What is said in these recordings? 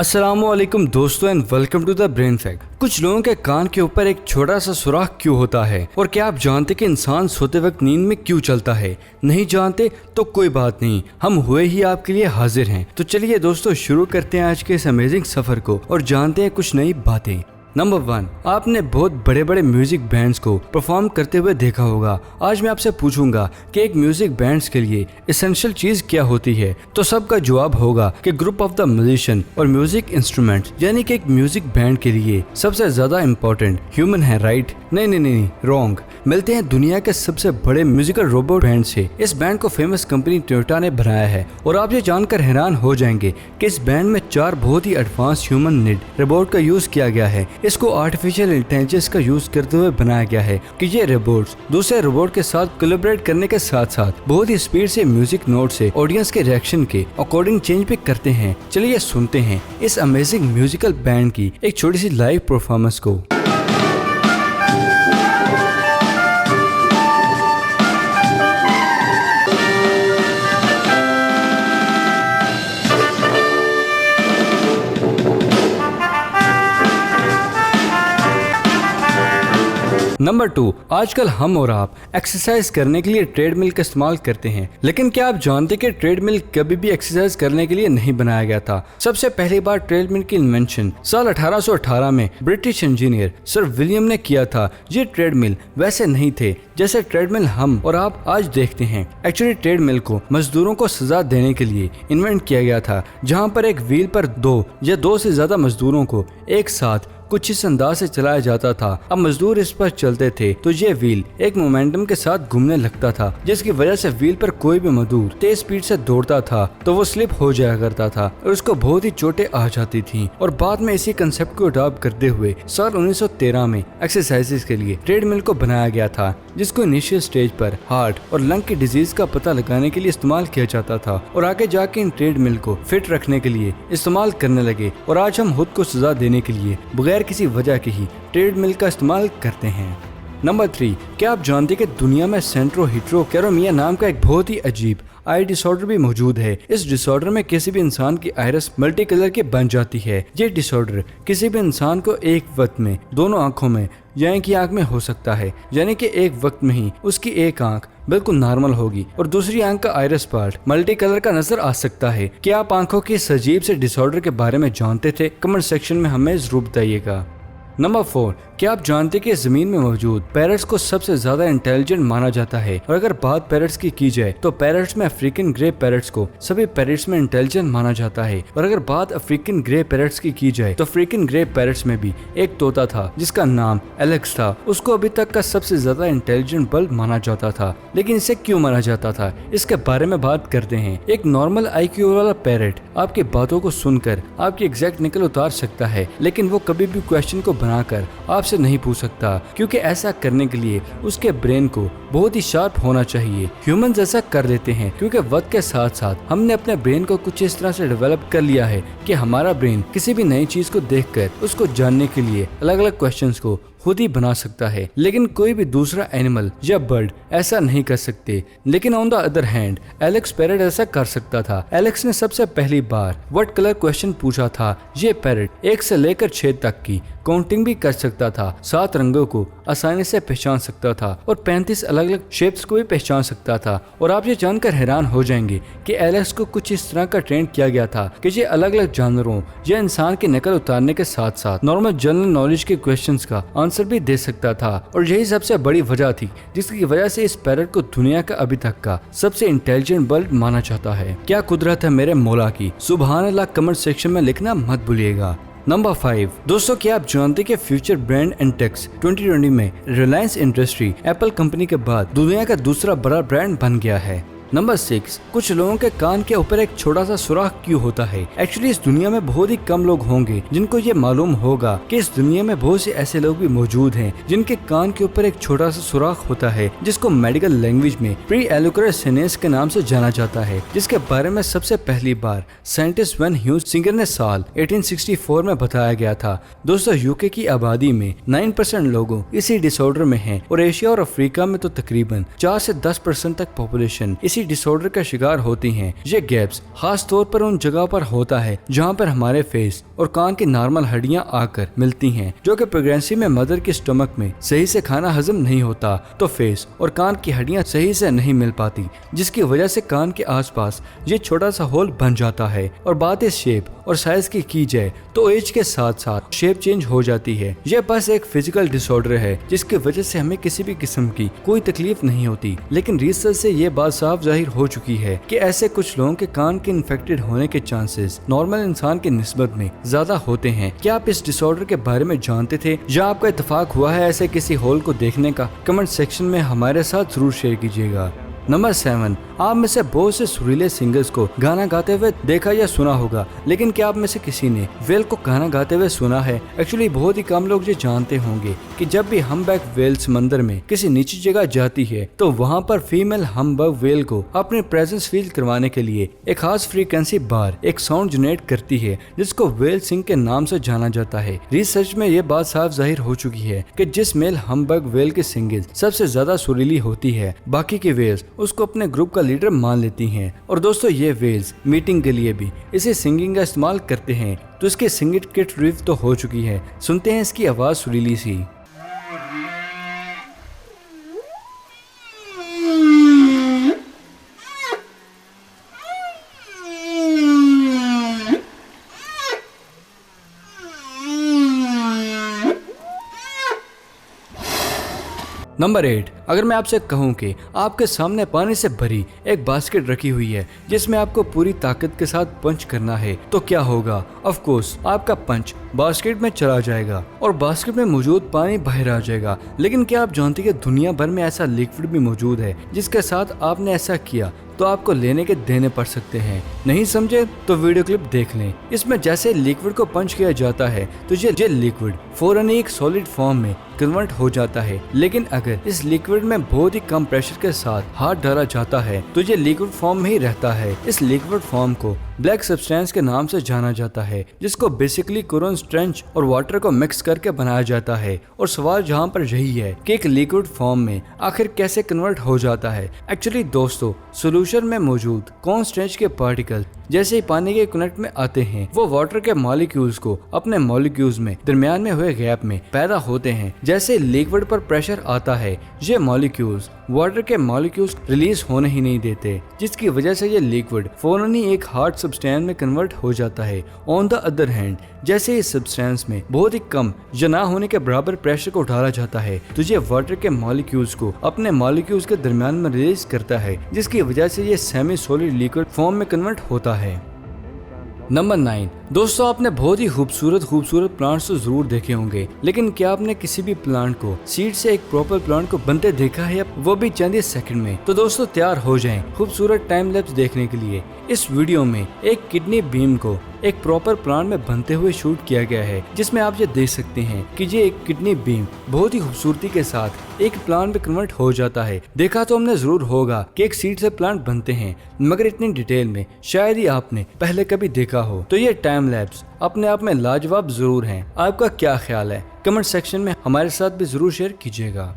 अस्सलामुअलैकुम दोस्तों and welcome to the brain fact. कुछ लोगों के कान के ऊपर एक छोटा सा सुराख क्यों होता है और क्या आप जानते कि इंसान सोते वक्त नींद में क्यों चलता है? नहीं जानते तो कोई बात नहीं, हम हुए ही आपके लिए हाजिर हैं। तो चलिए दोस्तों शुरू करते हैं आज के इस अमेजिंग सफर को और जानते हैं कुछ नई बातें। नंबर 1, आपने बहुत बड़े बड़े म्यूजिक बैंड्स को परफॉर्म करते हुए देखा होगा। आज मैं आपसे पूछूंगा कि एक म्यूजिक बैंड्स के लिए एसेंशियल चीज क्या होती है, तो सबका जवाब होगा कि ग्रुप ऑफ द म्यूजिशियन और म्यूजिक इंस्ट्रूमेंट, यानी कि एक म्यूजिक बैंड के लिए सबसे ज्यादा इम्पोर्टेंट ह्यूमन है, राइट? नहीं, रॉन्ग। मिलते हैं दुनिया के सबसे बड़े म्यूजिकल रोबोट बैंड से। इस बैंड को फेमस कंपनी टोयोटा ने बनाया है और आप ये जानकर हैरान हो जाएंगे कि इस बैंड में 4 बहुत ही एडवांस ह्यूमन निड रोबोट का यूज किया गया है। इसको आर्टिफिशियल इंटेलिजेंस का यूज करते हुए बनाया गया है कि ये रोबोट्स दूसरे रोबोट के साथ कोलैबोरेट करने के साथ साथ बहुत ही स्पीड से म्यूजिक नोट से ऑडियंस के रिएक्शन के अकॉर्डिंग चेंज भी करते हैं। चलिए सुनते हैं इस अमेजिंग म्यूजिकल बैंड की एक छोटी सी लाइव परफॉर्मेंस को। नंबर 2, आजकल हम और आप एक्सरसाइज करने के लिए ट्रेडमिल का इस्तेमाल करते हैं, लेकिन क्या आप जानते कि ट्रेडमिल कभी भी एक्सरसाइज करने के लिए नहीं बनाया गया था? सबसे पहली बार ट्रेडमिल की इन्वेंशन साल 1818 में ब्रिटिश इंजीनियर सर विलियम ने किया था। ये ट्रेडमिल वैसे नहीं थे जैसे ट्रेडमिल हम और आप आज देखते हैं। एक्चुअली ट्रेडमिल को मजदूरों को सजा देने के लिए इन्वेंट किया गया था, जहाँ पर एक व्हील पर 2 या 2 से ज्यादा मजदूरों को एक साथ कुछ इस अंदाज से चलाया जाता था। अब मजदूर इस पर चलते थे तो ये व्हील एक मोमेंटम के साथ घूमने लगता था, जिसकी वजह से व्हील पर कोई भी मजदूर तेज स्पीड से दौड़ता था तो वो स्लिप हो जाया करता था और उसको बहुत ही चोटें आ जाती थी। और बाद में इसी कंसेप्ट को अडॉप्ट करते हुए साल 1913 में एक्सरसाइजेस के लिए ट्रेडमिल को बनाया गया था, जिसको इनिशियल स्टेज पर हार्ट और लंग की डिजीज का पता लगाने के लिए इस्तेमाल किया जाता था और आगे जाके इन ट्रेडमिल को फिट रखने के लिए इस्तेमाल करने लगे। और आज हम खुद को सजा देने के लिए बगैर किसी वजह के ही ट्रेडमिल का इस्तेमाल करते हैं। नंबर 3, क्या आप जानते कि दुनिया में सेंट्रो हिट्रोकेरोमिया नाम का एक बहुत ही अजीब आई डिसऑर्डर भी मौजूद है। इस डिसऑर्डर में किसी भी इंसान की आइरिस मल्टी कलर की बन जाती है। ये डिसऑर्डर किसी भी इंसान को एक वक्त में दोनों आंखों में यानी कि आंख में हो सकता है, यानी कि एक वक्त में ही उसकी एक आंख बिल्कुल नॉर्मल होगी और दूसरी आंख का आइरिस पार्ट मल्टी कलर का नजर आ सकता है। क्या आप आंखों की इस अजीब से डिसऑर्डर के बारे में जानते थे? कमेंट सेक्शन में हमें जरूर बताइएगा। नंबर 4, क्या आप जानते कि जमीन में मौजूद पैरट्स को सबसे ज्यादा इंटेलिजेंट माना जाता है? और अगर बात पैरट्स की जाए तो पैरट्स में अफ्रीकन ग्रे पैरट्स को सभी पैरट्स में इंटेलिजेंट माना जाता है। और अगर बात अफ्रीकन ग्रे पैरट्स की जाए तो अफ्रीकन ग्रे पैरट्स में भी एक तोता था जिसका नाम एलेक्स था। उसको अभी तक का सबसे ज्यादा इंटेलिजेंट बल्ब माना जाता था, लेकिन इसे क्यों माना जाता था इसके बारे में बात करते हैं। एक नॉर्मल IQ वाला पैरट आपकी बातों को सुनकर आपकी एग्जैक्ट नकल उतार सकता है, लेकिन वो कभी भी क्वेश्चन को बनाकर आपसे नहीं पूछ सकता, क्योंकि ऐसा करने के लिए उसके ब्रेन को बहुत ही शार्प होना चाहिए। ह्यूमंस ऐसा कर देते हैं क्योंकि वक्त के साथ साथ हमने अपने ब्रेन को कुछ इस तरह से डेवलप कर लिया है कि हमारा ब्रेन किसी भी नई चीज को देखकर उसको जानने के लिए अलग अलग क्वेश्चंस को खुद ही बना सकता है, लेकिन कोई भी दूसरा एनिमल या बर्ड ऐसा नहीं कर सकते। लेकिन on the other hand Alex parrot ऐसा कर सकता था। एलेक्स ने सबसे पहली बार व्हाट कलर क्वेश्चन पूछा था। ये पैरट 1 से लेकर 6 तक की काउंटिंग भी कर सकता था, 7 रंगों को आसानी से पहचान सकता था और 35 अलग अलग शेप्स को भी पहचान सकता था। और आप ये जानकर हैरान हो जाएंगे कि एलेक्स को कुछ इस तरह का ट्रेन किया गया था कि ये अलग अलग जानवरों या इंसान की नकल उतारने के साथ साथ नॉर्मल जनरल नॉलेज के क्वेश्चंस का आंसर भी दे सकता था। और यही सबसे बड़ी वजह थी जिसकी वजह से इस पैरट को दुनिया का अभी तक का सबसे इंटेलिजेंट बल्ब माना जाता है। क्या कुदरत है मेरे मौला की, सुभान अल्लाह कमेंट सेक्शन में लिखना मत भूलिएगा। नंबर 5, दोस्तों क्या आप जानते कि फ्यूचर ब्रांड एंटेक्स 2020 में रिलायंस इंडस्ट्री एप्पल कंपनी के बाद दुनिया का दूसरा बड़ा ब्रांड बन गया है। नंबर 6, कुछ लोगों के कान के ऊपर एक छोटा सा सुराख क्यों होता है? एक्चुअली इस दुनिया में बहुत ही कम लोग होंगे जिनको ये मालूम होगा कि इस दुनिया में बहुत से ऐसे लोग भी मौजूद हैं जिनके कान के ऊपर एक छोटा सा सुराख होता है, जिसको मेडिकल लैंग्वेज में प्री एलुकुलर साइनस के नाम से जाना जाता है, जिसके बारे में सबसे पहली बार साइंटिस्ट वेन ह्यूज सिंगर ने साल 1864 में बताया गया था। दोस्तों यूके की आबादी में 9% लोगों इसी डिसऑर्डर में हैं और एशिया और अफ्रीका में तो तकरीबन 4 से 10% तक पॉपुलेशन इसी इसी डिसऑर्डर का शिकार होती हैं। ये गैप्स खास तौर पर उन जगह पर होता है जहाँ पर हमारे फेस और कान की नॉर्मल हड्डियाँ आकर मिलती हैं, जो कि प्रेगनेंसी में मदर के स्टमक में सही से खाना हजम नहीं होता, तो फेस और कान की हड्डियाँ सही से नहीं मिल पाती, जिसकी वजह से कान के आसपास ये छोटा सा होल बन जाता है। और बात इस शेप और साइज की जाए तो एज के साथ साथ शेप चेंज हो जाती है। यह बस एक फिजिकल डिसऑर्डर है जिसकी वजह से हमें किसी भी किस्म की कोई तकलीफ नहीं होती, लेकिन रिसर्च से ये बात साफ जाहिर हो चुकी है कि ऐसे कुछ लोगों के कान के इन्फेक्टेड होने के चांसेस नॉर्मल इंसान के निस्बत में ज्यादा होते हैं। क्या आप इस डिसऑर्डर के बारे में जानते थे या आपका इत्तेफाक हुआ है ऐसे किसी होल को देखने का? कमेंट सेक्शन में हमारे साथ जरूर शेयर कीजिएगा। नंबर 7, आप में से बहुत से सुरीले सिंगर्स को गाना गाते हुए देखा या सुना होगा, लेकिन क्या आप में से किसी ने वेल को गाना गाते हुए सुना है? एक्चुअली बहुत ही कम लोग ये जानते होंगे कि जब भी हम्बैक वेल समंदर में किसी नीची जगह जाती है तो वहाँ पर फीमेल हम्बैक वेल को अपनी प्रेजेंस फील करवाने के लिए एक खास फ्रीक्वेंसी बार एक साउंड जनरेट करती है, जिसको वेल सिंग के नाम से जाना जाता है। रिसर्च में ये बात साफ जाहिर हो चुकी है कि जिस मेल हम्बैक वेल की सिंगिंग सबसे ज्यादा सुरीली होती है, बाकी की वेल्स उसको अपने ग्रुप का लीडर मान लेती हैं। और दोस्तों, ये वेल्स मीटिंग के लिए भी इसी सिंगिंग का इस्तेमाल करते हैं, तो इसकी सिंगिंग किट रिफ तो हो चुकी है। सुनते हैं इसकी आवाज सुरीली सी। नंबर 8, अगर मैं आपसे कहूं कि आपके सामने पानी से भरी एक बास्केट रखी हुई है जिसमें आपको पूरी ताकत के साथ पंच करना है, तो क्या होगा? ऑफ कोर्स आपका पंच बास्केट में चला जाएगा और बास्केट में मौजूद पानी बाहर आ जाएगा। लेकिन क्या आप जानते हैं कि दुनिया भर में ऐसा लिक्विड भी मौजूद है जिसके साथ आपने ऐसा किया तो आपको लेने के देने पड़ सकते हैं? नहीं समझे तो वीडियो क्लिप देख लें। इसमें जैसे लिक्विड को पंच किया जाता है तो ये लिक्विड फौरन एक सॉलिड फॉर्म में कन्वर्ट हो जाता है, लेकिन अगर इस लिक्विड में बहुत ही कम प्रेशर के साथ हाथ डाला जाता है तो ये लिक्विड फॉर्म में ही रहता है। इस लिक्विड फॉर्म को ब्लैक सब्सटेंस के नाम से जाना जाता है, जिसको बेसिकली कोरोन स्ट्रेंच और वाटर को मिक्स करके बनाया जाता है। और सवाल जहाँ पर यही है कि एक लिक्विड फॉर्म में आखिर कैसे कन्वर्ट हो जाता है। एक्चुअली दोस्तों, सोल्यूशन में मौजूद कोरोन स्ट्रेंच के पार्टिकल जैसे ही पानी के कनेक्ट में आते हैं, वो वाटर के मॉलिक्यूल्स को अपने मॉलिक्यूल्स में दरमियान में हुए गैप में पैदा होते हैं। जैसे लिक्विड पर प्रेशर आता है, ये मॉलिक्यूल्स वाटर के मॉलिक्यूल्स रिलीज होने ही नहीं देते, जिसकी वजह से ये लिक्विड फौरन ही एक हार्ड सब्सटेंस में कन्वर्ट हो जाता है। ऑन द अदर हैंड, जैसे इस सब्सटेंस में बहुत ही कम या ना होने के बराबर प्रेशर को डाला जाता है तो ये वाटर के मॉलिक्यूल्स को अपने मॉलिक्यूल्स के दरमियान में रिलीज करता है, जिसकी वजह से ये सेमी सॉलिड लिक्विड फॉर्म में कन्वर्ट होता है। नंबर 9, दोस्तों आपने बहुत ही खूबसूरत प्लांट्स तो जरूर देखे होंगे, लेकिन क्या आपने किसी भी प्लांट को सीड से एक प्रॉपर प्लांट को बनते देखा है, वो भी चंद ही सेकंड में? तो दोस्तों तैयार हो जाएं खूबसूरत टाइम लैप्स देखने के लिए। इस वीडियो में एक किडनी बीन को एक प्रॉपर प्लांट में बनते हुए शूट किया गया है, जिसमें आप ये देख सकते हैं कि ये एक किडनी बीन बहुत ही खूबसूरती के साथ एक प्लांट में कन्वर्ट हो जाता है। देखा तो हमने जरूर होगा कि एक सीड से प्लांट बनते हैं, मगर इतनी डिटेल में शायद ही आपने पहले कभी देखा हो। तो ये टाइम लैप्स अपने आप में लाजवाब जरूर हैं। आपका क्या ख्याल है? कमेंट सेक्शन में हमारे साथ भी जरूर शेयर कीजिएगा।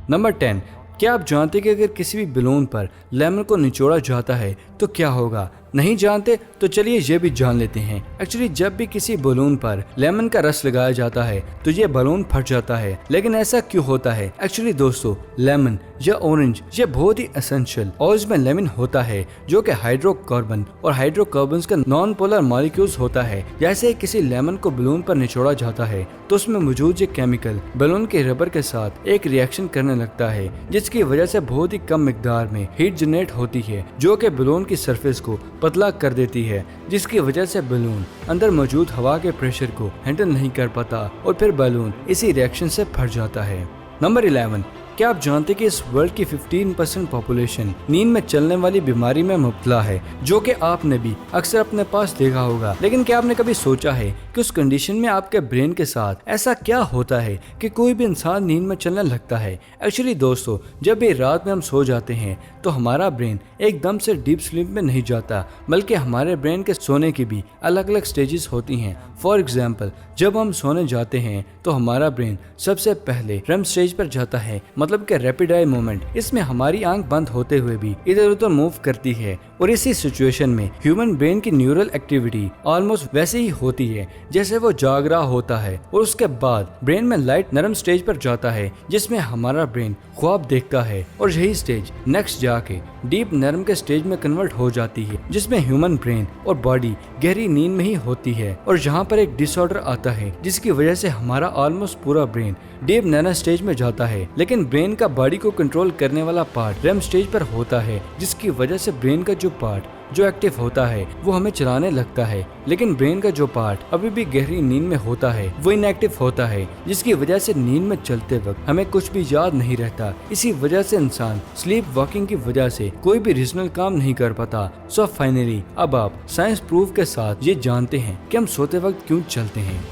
नंबर 10, क्या आप जानते हैं कि अगर किसी भी बलून पर लेमन को निचोड़ा जाता है तो क्या होगा? नहीं जानते तो चलिए ये भी जान लेते हैं। एक्चुअली जब भी किसी बलून पर लेमन का रस लगाया जाता है तो ये बलून फट जाता है। लेकिन ऐसा क्यों होता है? एक्चुअली दोस्तों, लेमन या ऑरेंज ये बहुत ही एसेंशियल और इसमें लेमन होता है जो कि हाइड्रोकार्बन और हाइड्रोकार्बन्स का नॉन पोलर मॉलिक्यूल्स होता है। जैसे किसी लेमन को बलून पर निचोड़ा जाता है तो उसमें मौजूद ये केमिकल बलून के रबर के साथ एक रिएक्शन करने लगता है, जिसकी वजह से बहुत ही कम मिकदार में हीट जनरेट होती है जो कि बलून की सरफेस को पतला कर देती है, जिसकी वजह से बलून अंदर मौजूद हवा के प्रेशर को हैंडल नहीं कर पाता और फिर बलून इसी रिएक्शन से फट जाता है। नंबर 11, क्या आप जानते हैं कि इस वर्ल्ड की 15% पॉपुलेशन नींद में चलने वाली बीमारी में मुब्तला है, जो कि आपने भी अक्सर अपने पास देखा होगा। लेकिन क्या आपने कभी सोचा है कि उस कंडीशन में आपके ब्रेन के साथ ऐसा क्या होता है कि कोई भी इंसान नींद में चलने लगता है? एक्चुअली दोस्तों, जब भी रात में हम सो जाते हैं तो हमारा ब्रेन एकदम से डीप स्लीप में नहीं जाता, बल्कि हमारे ब्रेन के सोने की भी अलग अलग स्टेजेस होती हैं। फॉर एग्जाम्पल, जब हम सोने जाते हैं तो हमारा ब्रेन सबसे पहले REM स्टेज पर जाता है, मतलब कि रैपिड आई मूवमेंट। इसमें हमारी आंख बंद होते हुए भी इधर उधर मूव करती है और इसी सिचुएशन में ह्यूमन ब्रेन की न्यूरल एक्टिविटी ऑलमोस्ट वैसे ही होती है जैसे वो जाग रहा होता है। और उसके बाद ब्रेन में लाइट नरम स्टेज पर जाता है जिसमें हमारा ब्रेन ख्वाब देखता है और यही स्टेज नेक्स्ट जाके डीप नरम के स्टेज में कन्वर्ट हो जाती है जिसमें ह्यूमन ब्रेन और बॉडी गहरी नींद में ही होती है। और यहाँ पर एक डिसऑर्डर आता है जिसकी वजह से हमारा ऑलमोस्ट पूरा ब्रेन डीप नैनो स्टेज में जाता है, लेकिन ब्रेन का बॉडी को कंट्रोल करने वाला पार्ट रेम स्टेज पर होता है जिसकी वजह से ब्रेन का जो पार्ट जो एक्टिव होता है वो हमें चलाने लगता है, लेकिन ब्रेन का जो पार्ट अभी भी गहरी नींद में होता है वो इनएक्टिव होता है जिसकी वजह से नींद में चलते वक्त हमें कुछ भी याद नहीं रहता। इसी वजह से इंसान स्लीप वॉकिंग की वजह से कोई भी रीजनल काम नहीं कर पाता। सो फाइनली अब आप साइंस प्रूफ के साथ ये जानते हैं कि हम सोते वक्त क्यों चलते हैं।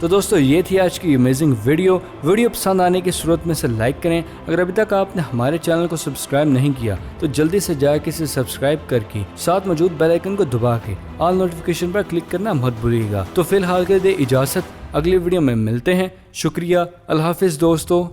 तो दोस्तों ये थी आज की अमेजिंग वीडियो पसंद आने की सूरत में से लाइक करें। अगर अभी तक आपने हमारे चैनल को सब्सक्राइब नहीं किया तो जल्दी से जाकर इसे सब्सक्राइब करके साथ मौजूद बेल आइकन को दबा के ऑल नोटिफिकेशन पर क्लिक करना मत भूलिएगा। तो फिलहाल के लिए इजाजत, अगली वीडियो में मिलते हैं। शुक्रिया, अल्लाह हाफिज दोस्तों।